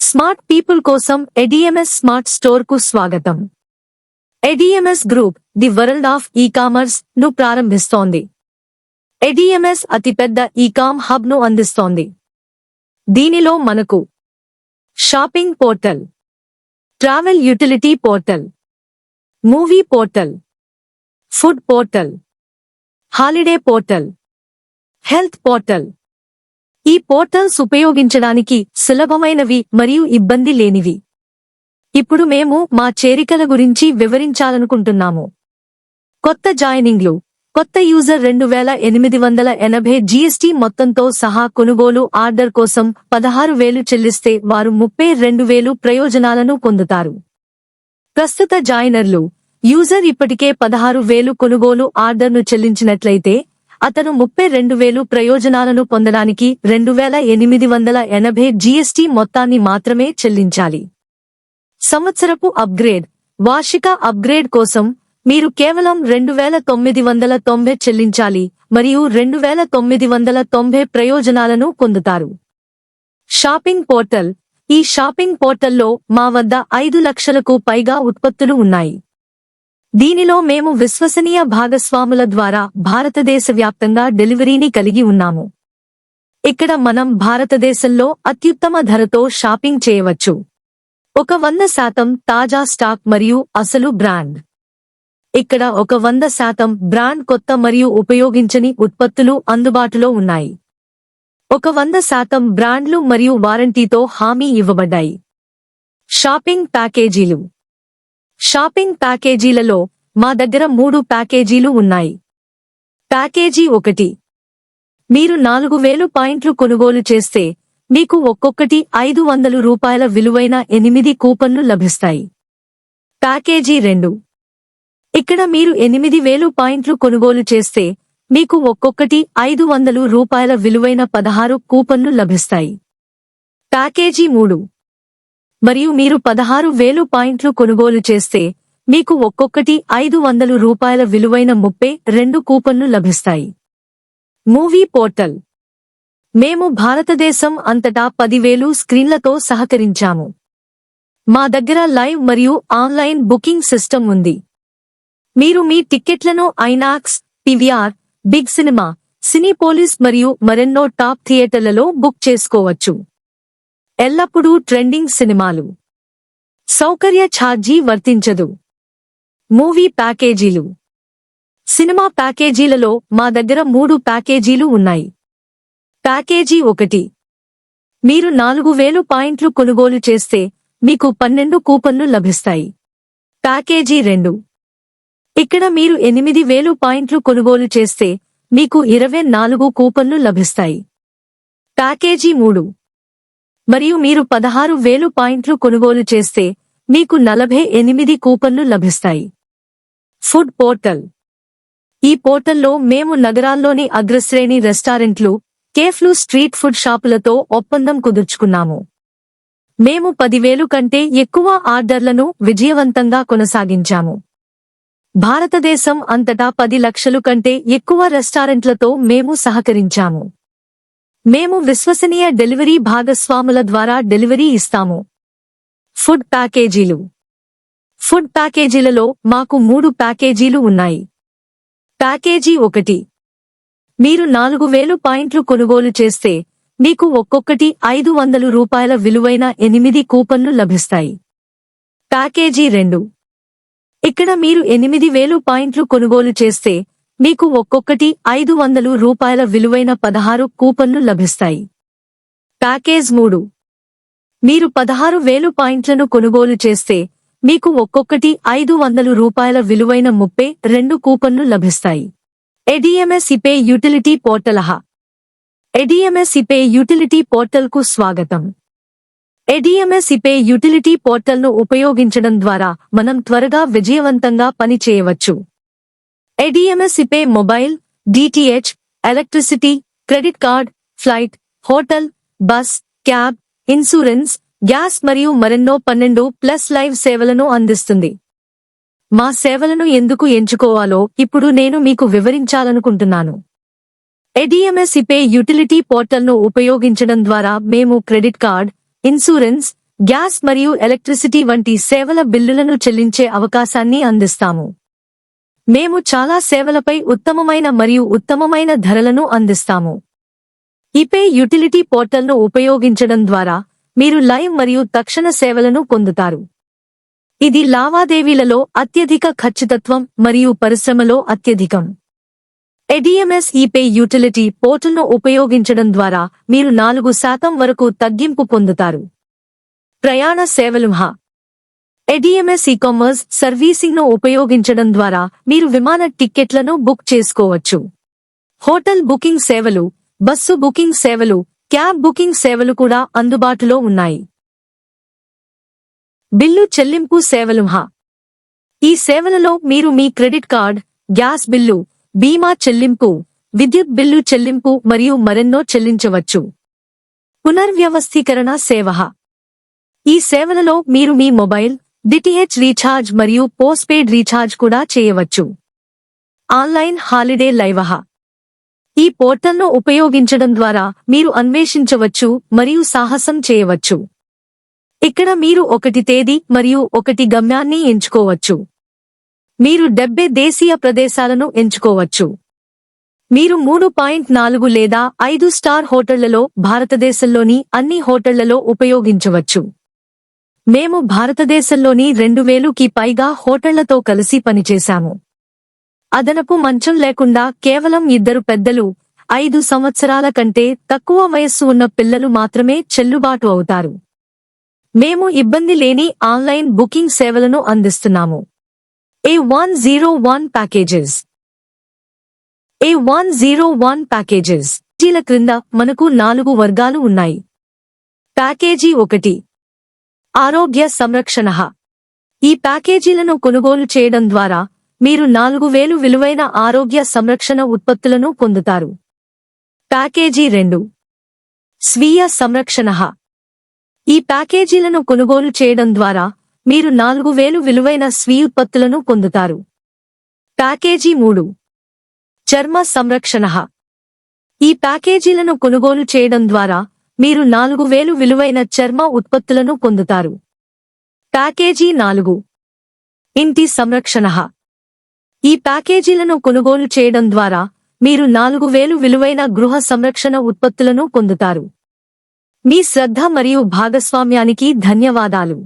Smart people కోసం ఎడిఎంఎస్ smart store కు స్వాగతం. ADMS group the world of e-commerce ను ప్రారంభిస్తోంది. ఎడిఎంఎస్ అతిపెద్ద ఈ-కామ్ హబ్ ను అందిస్తోంది. దీనిలో మనకు shopping portal, travel utility portal, movie portal, food portal, holiday portal, health portal. ఈ పోర్టల్స్ ఉపయోగించడానికి సులభమైనవి మరియు ఇబ్బంది లేనివి. ఇప్పుడు మేము మా చేరికల గురించి వివరించాలనుకుంటున్నాము. కొత్త జాయినింగ్లు, కొత్త యూజర్ 2880 జీఎస్టీ మొత్తంతో సహా కొనుగోలు ఆర్డర్ కోసం 16,000 చెల్లిస్తే వారు 32,000 ప్రయోజనాలను పొందుతారు. ప్రస్తుత జాయినర్లు, యూజర్ ఇప్పటికే 16,000 కొనుగోలు ఆర్డర్ను చెల్లించినట్లయితే అతను 32,000 ప్రయోజనాలను పొందడానికి 2,880 జీఎస్టీ మొత్తాన్ని మాత్రమే చెల్లించాలి. సంవత్సరపు అప్గ్రేడ్, వార్షిక అప్గ్రేడ్ కోసం మీరు కేవలం 2,990 చెల్లించాలి మరియు 2,990 ప్రయోజనాలను పొందుతారు. Shopping portal. ఈ షాపింగ్ పోర్టల్లో మా వద్ద 5 లక్షలకు పైగా ఉత్పత్తులు ఉన్నాయి. దీనిలో మేము విశ్వసనీయ భాగస్వాముల ద్వారా భారతదేశ వ్యాప్తంగా డెలివరీని కలిగి ఉన్నాము. ఇక్కడ మనం భారతదేశంలో అత్యుత్తమ ధరతో షాపింగ్ చేయవచ్చు. 100% తాజా స్టాక్ మరియు అసలు బ్రాండ్. ఇక్కడ 100% బ్రాండ్ కొత్త మరియు ఉపయోగించని ఉత్పత్తులు అందుబాటులో ఉన్నాయి. 100% బ్రాండ్లు మరియు వారంటీతో హామీ ఇవ్వబడ్డాయి. షాపింగ్ ప్యాకేజీలు. షాపింగ్ ప్యాకేజీలలో మా దగ్గర 3 ప్యాకేజీలు ఉన్నాయి. ప్యాకేజీ 1. మీరు 4,000 పాయింట్లు కొనుగోలు చేస్తే మీకు ఒక్కొక్కటి ₹500 విలువైన 8 కూపన్లు లభిస్తాయి. ప్యాకేజీ 2. ఇక్కడ మీరు 8,000 పాయింట్లు కొనుగోలు చేస్తే మీకు ఒక్కొక్కటి ₹500 విలువైన 16 కూపన్లు లభిస్తాయి. ప్యాకేజీ 3. మరియు మీరు 16,000 పాయింట్లు కొనుగోలు చేస్తే మీకు ఒక్కొక్కటి ₹500 విలువైన 32 కూపన్లు లభిస్తాయి. Movie portal. మేము భారతదేశం అంతటా 10,000 స్క్రీన్లతో సహకరించాము. మా దగ్గర లైవ్ మరియు ఆన్లైన్ బుకింగ్ సిస్టమ్ ఉంది. మీరు మీ టిక్కెట్లను INOX, PVR, big cinema, Cinepolis మరియు మరెన్నో టాప్ థియేటర్లలో బుక్ చేసుకోవచ్చు. ఎల్లప్పుడూ ట్రెండింగ్ సినిమాలు. సౌకర్య ఛార్జీ వర్తించదు. మూవీ ప్యాకేజీలు. సినిమా ప్యాకేజీలలో మా దగ్గర 3 ప్యాకేజీలు ఉన్నాయి. ప్యాకేజీ 1. మీరు 4,000 పాయింట్లు కొనుగోలు చేస్తే మీకు 12 కూపన్లు లభిస్తాయి. ప్యాకేజీ 2. ఇక్కడ మీరు 8,000 పాయింట్లు కొనుగోలు చేస్తే మీకు 24 కూపన్లు లభిస్తాయి. ప్యాకేజీ 3. మరియు మీరు 16,000 పాయింట్లు కొనుగోలు చేస్తే మీకు 48 కూపన్లు లభిస్తాయి. Food portal. ఈ పోర్టల్లో మేము నగరాల్లోని అగ్రశ్రేణి రెస్టారెంట్లు, కేఫ్లు, స్ట్రీట్ ఫుడ్ షాపులతో ఒప్పందం కుదుర్చుకున్నాము. మేము 10,000 కంటే ఎక్కువ ఆర్డర్లను విజయవంతంగా కొనసాగించాము. భారతదేశం అంతటా 10 లక్షల కంటే ఎక్కువ రెస్టారెంట్లతో మేము సహకరించాము. మేము విశ్వసనీయ డెలివరీ భాగస్వాముల ద్వారా డెలివరీ ఇస్తాము. ఫుడ్ ప్యాకేజీలు. ఫుడ్ ప్యాకేజీలలో మాకు 3 ప్యాకేజీలు ఉన్నాయి. ప్యాకేజీ 1. మీరు 4,000 పాయింట్లు కొనుగోలు చేస్తే మీకు ఒక్కొక్కటి ₹500 విలువైన 8 కూపన్లు లభిస్తాయి. ప్యాకేజీ 2. ఇక్కడ మీరు 8,000 పాయింట్లు కొనుగోలు చేస్తే మీకు ఒక్కొక్కటి ₹500 విలువైన 16 కూపన్లు లభిస్తాయి. ప్యాకేజ్ 3. మీరు 16,000 పాయింట్లను కొనుగోలు చేస్తే మీకు ఒక్కొక్కటి ₹500 విలువైన 32 కూపన్లు లభిస్తాయి. ఎడిఎంఎస్ ఇపే యూటిలిటీ పోర్టల్. ఎడిఎంఎస్ ఇపే యూటిలిటీ పోర్టల్కు స్వాగతం. ఎడిఎంఎస్ ఇపే యూటిలిటీ పోర్టల్ను ఉపయోగించడం ద్వారా మనం త్వరగా విజయవంతంగా పని చేయవచ్చు. ADMS ePay mobile, DTH, electricity, credit card, flight, hotel, bus, cab, insurance, gas మరియు మరెన్నో 12+ లైవ్ సేవలను అందిస్తుంది. మా సేవలను ఎందుకు ఎంచుకోవాలో ఇప్పుడు నేను మీకు వివరించాలనుకుంటున్నాను. ఎడిఎంఎస్ ఇపే యూటిలిటీ పోర్టల్ను ఉపయోగించడం ద్వారా మేము క్రెడిట్ కార్డ్, ఇన్సూరెన్స్, గ్యాస్ మరియు ఎలక్ట్రిసిటీ వంటి సేవల బిల్లులను చెల్లించే అవకాశాన్ని అందిస్తాము. మేము చాలా సేవలపై ఉత్తమమైన మరియు ఉత్తమమైన ధరలను అందిస్తాము. ఈపే యుటిలిటీ పోర్టల్ను ఉపయోగించడం ద్వారా మీరు లైవ్ మరియు తక్షణ సేవలను పొందుతారు. ఇది లావాదేవీలలో అత్యధిక ఖచ్చితత్వం మరియు పరిశ్రమలో అత్యధికం. ADMS ఈపే యుటిలిటీ పోర్టల్ను ఉపయోగించడం ద్వారా మీరు 4% వరకు తగ్గింపు పొందుతారు. ప్రయాణ సేవలు ADMS ఈకామర్స్ సర్వీసింగ్ను ఉపయోగించడం ద్వారా మీరు విమాన టిక్కెట్లను బుక్ చేసుకోవచ్చు. హోటల్ బుకింగ్ సేవలు, బస్సు బుకింగ్ సేవలు, క్యాబ్ బుకింగ్ సేవలు కూడా అందుబాటులో ఉన్నాయి. బిల్లు చెల్లింపు సేవలు ఈ సేవలలో మీరు మీ క్రెడిట్ కార్డ్, గ్యాస్ బిల్లు, బీమా చెల్లింపు, విద్యుత్ బిల్లు చెల్లింపు మరియు మరెన్నో చెల్లించవచ్చు. పునర్వ్యవస్థీకరణ సేవ ఈ సేవలలో మీరు మీ మొబైల్, DTH రీఛార్జ్ మరియు పోస్ట్పెయిడ్ రీఛార్జ్ కూడా చేయవచ్చు. ఆన్లైన్ హాలిడే లైవ్ ఈ పోర్టల్ను ఉపయోగించడం ద్వారా మీరు అన్వేషించవచ్చు మరియు సాహసం చేయవచ్చు. ఇక్కడ మీరు 1 తేదీ మరియు 1 గమ్యాన్ని ఎంచుకోవచ్చు. మీరు 70 దేశీయ ప్రదేశాలను ఎంచుకోవచ్చు. మీరు 3.4 లేదా 5 స్టార్ హోటళ్లలో భారతదేశంలోని అన్ని హోటళ్లలో ఉపయోగించవచ్చు. మేము భారతదేశంలోని 2000కి పైగా హోటళ్లతో కలిసి పనిచేశాము. అదనపు మంచం లేకుండా కేవలం 2 పెద్దలు, 5 సంవత్సరాల కంటే తక్కువ వయస్సు ఉన్న పిల్లలు మాత్రమే చెల్లుబాటు అవుతారు. మేము ఇబ్బంది లేని ఆన్లైన్ బుకింగ్ సేవలను అందిస్తున్నాము. A101 ప్యాకేజెస్ ప్యాకేజీల క్రింద మనకు 4 వర్గాలు ఉన్నాయి. ప్యాకేజీ 1 ఆరోగ్య సంరక్షణ. ఈ ప్యాకేజీలను కొనుగోలు చేయడం ద్వారా మీరు 4000 విలువైన ఆరోగ్య సంరక్షణ ఉత్పత్తులను పొందుతారు. ప్యాకేజీ 2 స్వీయ సంరక్షణ. ఈ ప్యాకేజీలను కొనుగోలు చేయడం ద్వారా మీరు 4000 విలువైన స్వీయ ఉత్పత్తులను పొందుతారు. ప్యాకేజీ 3 చర్మ సంరక్షణ. ఈ ప్యాకేజీలను కొనుగోలు చేయడం ద్వారా మీరు 4000 విలువైన చర్మ ఉత్పత్తులను పొందుతారు. ప్యాకేజీ 4 ఇంటి సంరక్షణ. ఈ ప్యాకేజీలను కొనుగోలు చేయడం ద్వారా మీరు 4000 విలువైన గృహ సంరక్షణ ఉత్పత్తులను పొందుతారు. మీ శ్రద్ధ మరియు భాగస్వామ్యానికి ధన్యవాదాలు.